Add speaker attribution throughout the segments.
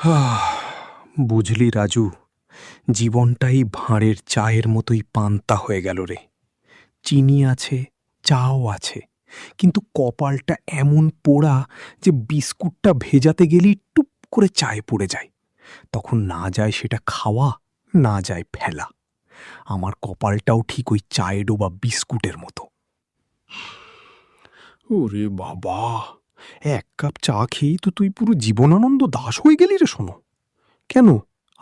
Speaker 1: আহ, বুঝলি রাজু, জীবনটাই ভাঁড়ের চায়ের মতোই পান্তা হয়ে গেল রে। চিনি আছে, চাও আছে, কিন্তু কপালটা এমন পোড়া যে বিস্কুটটা ভেজাতে গেলেই টুপ করে চায়ে পড়ে যায়। তখন না যায় সেটা খাওয়া, না যায় ফেলা। আমার কপালটাও ঠিক ওই চায়ে ডোবা বিস্কুটের মতো। ওরে বাবা, এক কাপ চা খেয়েই তো তুই পুরো জীবনানন্দ দাস হয়ে গেলি রে। শোনো, কেন,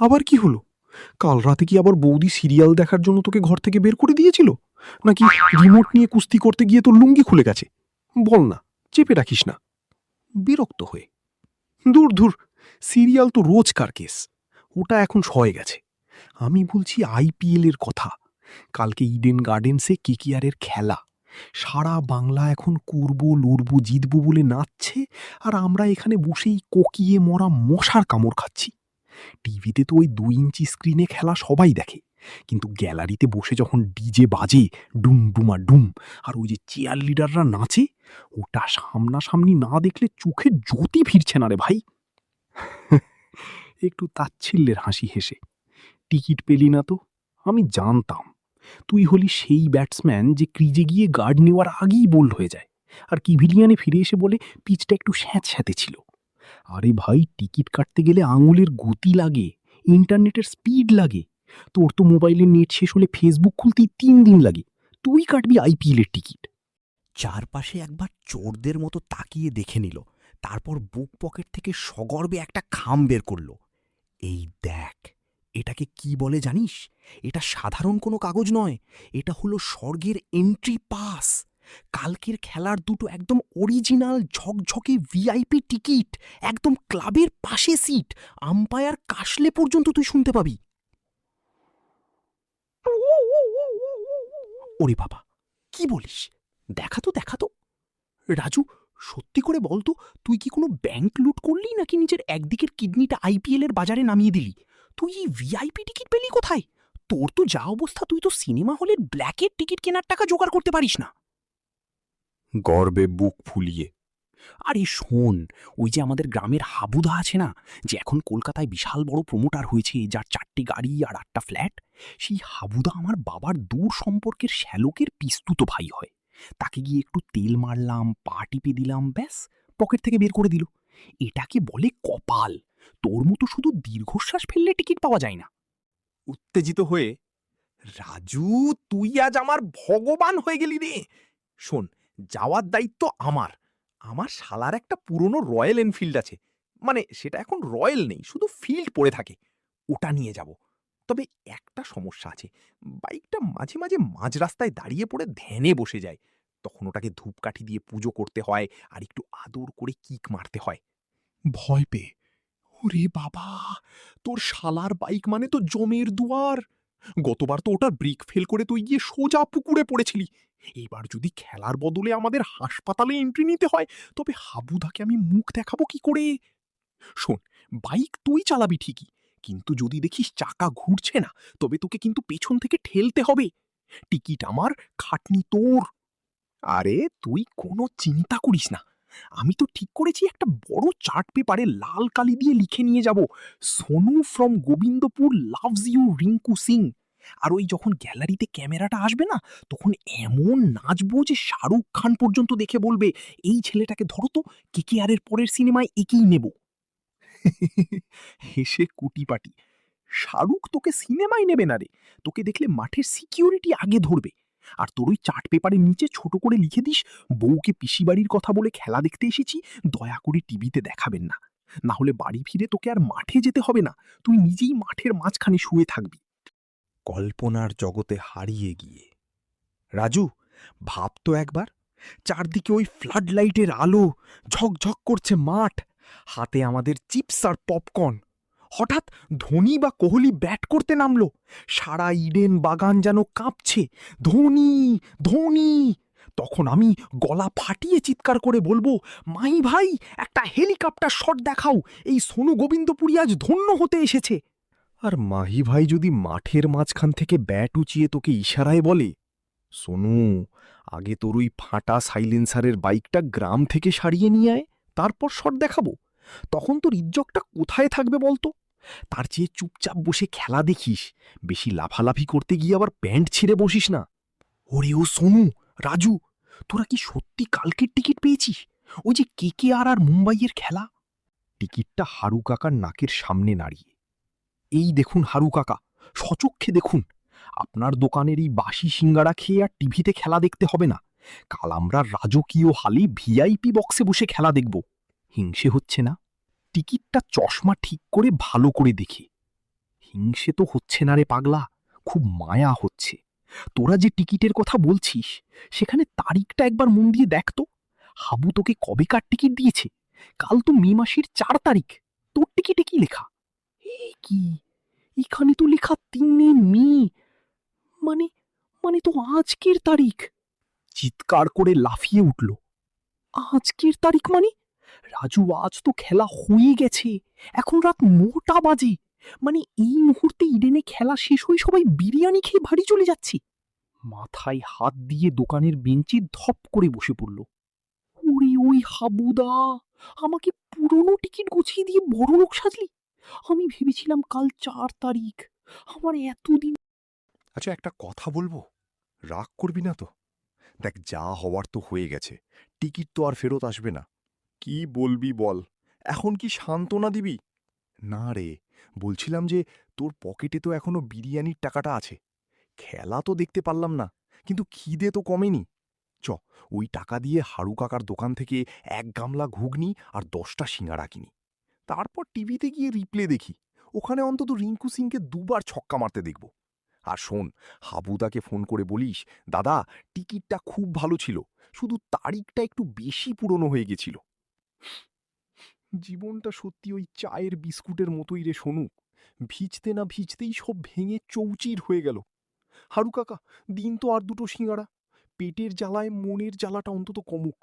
Speaker 1: আবার কি হলো? কাল রাতে কি আবার বৌদি সিরিয়াল দেখার জন্য তোকে ঘর থেকে বের করে দিয়েছিল? নাকি রিমোট নিয়ে কুস্তি করতে গিয়ে তোর লুঙ্গি খুলে গেছে? বল না, চেপে রাখিস না। বিরক্ত হয়ে, দূর দূর, সিরিয়াল তো রোজকার কেস, ওটা এখন সয়ে গেছে। আমি বলছি আইপিএল এর কথা। কালকে ইডেন গার্ডেন্সে কেকেআরের খেলা। সারা বাংলা এখন করবো লড়বো জিতবো বলে নাচছে, আর আমরা এখানে বসেই কোকিয়ে মরা মশার কামড় খাচ্ছি। টিভিতে তো ওই 2 ইঞ্চি স্ক্রিনে খেলা সবাই দেখে, কিন্তু গ্যালারিতে বসে যখন ডিজে বাজে ডুম ডুমা ডুম, আর ওই যে চেয়ার লিডাররা নাচে, ওটা সামনাসামনি না দেখলে চোখে জ্যোতি ফিরছে না রে ভাই। একটু তাচ্ছিল্যের হাসি হেসে, টিকিট পেলি না তো? আমি জানতাম তুই হলি সেই ব্যাটসম্যান যে ক্রিজে গিয়ে গার্ড নেওয়ার আগেই বোল্ড হয়ে যায়, আর কিভিলিয়ানে ফিরে এসে বলে পিচটা একটু স্যাঁতস্যাঁতে ছিল। আরে ভাই, টিকিট কাটতে গেলে আঙুলের গতি লাগে, ইন্টারনেটের স্পিড লাগে। তোর তো মোবাইলের নেট শেষ হলে ফেসবুক খুলতেই 3 দিন লাগে, তুই কাটবি আইপিএলের টিকিট?
Speaker 2: চারপাশে একবার চোরদের মতো তাকিয়ে দেখে নিল, তারপর বুক পকেট থেকে সগর্বে একটা খাম বের করল। এই দেখ, এটাকে কি বলে জানিস? এটা সাধারণ কোনো কাগজ নয়, এটা হলো স্বর্গের এন্ট্রি পাস। কালকের খেলার দুটো একদম অরিজিনাল ঝকঝকে ভিআইপি টিকিট, একদম ক্লাবের পাশে সিট, আম্পায়ার কাশলে পর্যন্ত তুই শুনতে পাবি। ওরে বাবা, কি বলিস? দেখা তো দেখা তো। রাজু, সত্যি করে বলতো, তুই কি কোনো ব্যাংক লুট করলি নাকি নিজের একদিকের কিডনিটা আইপিএল এর বাজারে নামিয়ে দিলি? তুই এই ভিআইপি টিকিট পেলি কোথায়? তোর তো যা অবস্থা, তুই তো সিনেমা হলের ব্ল্যাকের টিকিট কেনার টাকা জোগাড় করতে পারিস না।
Speaker 1: গর্বে বুক ফুলিয়ে,
Speaker 2: আরে শোন, ওই যে আমাদের গ্রামের হাবুদা আছে না, যে এখন কলকাতায় বিশাল বড় প্রমোটার হয়েছে, যার 4টে গাড়ি আর 8টা ফ্ল্যাট, সেই হাবুদা আমার বাবার দূর সম্পর্কের শ্যালকের পিস্তুতো ভাই হয়। তাকে গিয়ে একটু তেল মারলাম, পা টিপে দিলাম, ব্যাস, পকেট থেকে বের করে দিল। এটাকে বলে কপাল। তোর মতো শুধু দীর্ঘশ্বাস ফেললে টিকিট পাওয়া যায় না।
Speaker 1: উত্তেজিত হয়ে, রাজু, তুই আজ আমার ভগবান হয়ে গেলি রে। শোন, যাওয়ার দায়িত্ব আমার। আমার শালার একটা পুরনো রয়্যাল এনফিল্ড আছে, মানে সেটা এখন রয়্যাল নেই, শুধু ফিল্ড পড়ে থাকে। ওটা নিয়ে যাব। তবে একটা সমস্যা আছে, বাইকটা মাঝে মাঝে মাঝ রাস্তায় দাঁড়িয়ে পড়ে ধ্যানে বসে যায়। তখন ওটাকে ধূপকাঠি দিয়ে পুজো করতে হয়, আর একটু আদর করে কিক মারতে হয়। ভয় পেয়ে, ওরে বাবা, তোর শালার বাইক মানে তো জমের দুয়ার। গতবার তো ওটার ব্রেক ফেল করে তুই গিয়ে সোজা পুকুরে পড়েছিলি। এবার যদি খেলার বদলে আমাদের হাসপাতালে এন্ট্রি নিতে হয়, তবে হাবুদাকে আমি মুখ দেখাবো কি করে? শোন, বাইক তুই চালাবি ঠিকই, কিন্তু যদি দেখিস চাকা ঘুরছে না, তবে তোকে কিন্তু পেছন থেকে ঠেলতে হবে। টিকিট আমার, খাটনি তোর। আরে তুই কোনো চিন্তা করিস না, আমি তো ঠিক করেছি একটা বড় চার্ট পেপারে লাল কালি দিয়ে লিখে নিয়ে যাব, Sonu from Gobindpur loves you Rinku Singh. আর ওই যখন গ্যালারিতে ক্যামেরাটা আসবে না, তখন এমন নাচবো যে শাহরুখ খান পর্যন্ত দেখে বলবে, এই ছেলেটাকে ধরো তো, কেকেআর এর পরের সিনেমায় একেই নেব। হেসে কুটিপাটি, শাহরুখ তোকে সিনেমায় নেবে না রে, তোকে দেখলে মাঠের সিকিউরিটি আগে ধরবে। আর তোর ওই চার্ট পেপারের নিচে ছোট করে লিখে দিস, বউকে পিসি বাড়ির কথা বলে খেলা দেখতে এসেছি, দয়া করে টিভিতে দেখাবেন না। না হলে বাড়ি ফিরে তোকে আর মাঠে যেতে হবে না, তুই নিজেই মাঠের মাঝখানে শুয়ে থাকবি। কল্পনার জগতে হারিয়ে গিয়ে, রাজু, ভাব তো একবার, চারদিকে ওই ফ্লাড লাইটের আলো, ঝকঝক করছে মাঠ, হাতে আমাদের চিপস আর পপকর্ন। হঠাৎ ধোনি বা কোহলি ব্যাট করতে নামলো, সারা ইডেন বাগান যেন কাঁপছে, ধোনি, ধোনি। তখন আমি গলা ফাটিয়ে চিৎকার করে বলবো, মাই ভাই, একটা হেলিকপ্টার শট দেখাও, এই সোনু গোবিন্দপুরি আজ ধন্য হতে এসেছে। আর মাহি ভাই যদি মাঠের মাঝখান থেকে ব্যাট উঁচিয়ে তোকে ইশারায় বলে, সোনু, আগে তোর ওই ফাটা সাইলেন্সারের বাইকটা গ্রাম থেকে সারিয়ে নিয়ে আয়, তারপর শট দেখাবো, তখন তোর ইজ্জতটা কোথায় থাকবে বলতো? তার চেয়ে চুপচাপ বসে খেলা দেখিস, বেশি লাফালাফি করতে গিয়ে আবার প্যান্ট ছিঁড়ে বসিস না। ওরে ও সোনু, রাজু, তোরা কি সত্যি কালকের টিকিট পেয়েছিস? ওই যে KKR আর মুম্বাইয়ের খেলা। টিকিটটা হারু কাকার নাকের সামনে নাড়িয়ে, এই দেখুন হারু কাকা, সচক্ষে দেখুন, আপনার দোকানের এই বাসি সিঙ্গারা খেয়ে আর টিভিতে খেলা দেখতে হবে না। কাল আমরা রাজকীয় হালে VIP বক্সে বসে খেলা দেখব। হিংসে হচ্ছে না? টিকিটটা চশমা ঠিক করে ভালো করে দেখে। হিংসে তো হচ্ছে না রে পাগলা, খুব মায়া হচ্ছে। তোরা যে টিকিটের কথা বলছিস, সেখানে তারিখটা একবার মন দিয়ে দেখ তো। হাবু তোকে কবেকার টিকিট দিয়েছে? কাল তো মে মাসের 4 তারিখ। তোর টিকিটে কি লেখা? এই কি, এখানে তো লেখা 3 মে। মানে মানে তো আজকের তারিখ। চিৎকার করে লাফিয়ে উঠল, আজকের তারিখ মানে? রাজু, আজ তো খেলা হয়ে গেছে, এখন রাত 9টা বাজে। মানে এই মুহূর্তে ইডেনে খেলা শেষ হয়ে সবাই বিরিয়ানি খেয়ে বাড়ি চলে যাচ্ছে। মাথায় হাত দিয়ে দোকানের বেঞ্চে ধপ করে বসে পড়ল। ওরে ওই হাবুদা, আমাকে পুরনো টিকিট গুছিয়ে দিয়ে বড় লোক সাজলি? আমি ভেবেছিলাম কাল 4 তারিখ। আমার এতদিন।
Speaker 3: আচ্ছা, একটা কথা বলবো, রাগ করবি না তো? দেখ, যা হওয়ার তো হয়ে গেছে, টিকিট তো আর ফেরত আসবে না। কি বলবি বল, এখন কি সান্ত্বনা দিবি? না রে, বলছিলাম যে তোর পকেটে তো এখনো বিরিয়ানির টাকাটা আছে। খেলা তো দেখতে পারলাম না, কিন্তু খিদে তো কমেনি। চ, ওই টাকা দিয়ে হারু কাকার দোকান থেকে 1 গামলা ঘুগনি আর 10টা সিঙাড়া কিনি। তারপর টিভিতে গিয়ে রিপ্লে দেখি, ওখানে অন্তত রিঙ্কু সিংকে 2বার ছক্কা মারতে দেখব। আর শোন, হাবুদাকে ফোন করে বলিস, দাদা, টিকিটটা খুব ভালো ছিল, শুধু তারিখটা একটু বেশি পুরনো হয়ে গেছিল। জীবনটা সত্যি ওই চায়ের বিস্কুটের মতোই রে সোনু, ভিজতে না ভিজতেই সব ভেঙে চৌচির হয়ে গেল। হারু কাকা, দিন তো আর 2টো সিঙাড়া, পেটের জ্বালায় মনের জ্বালাটা অন্তত কমুক।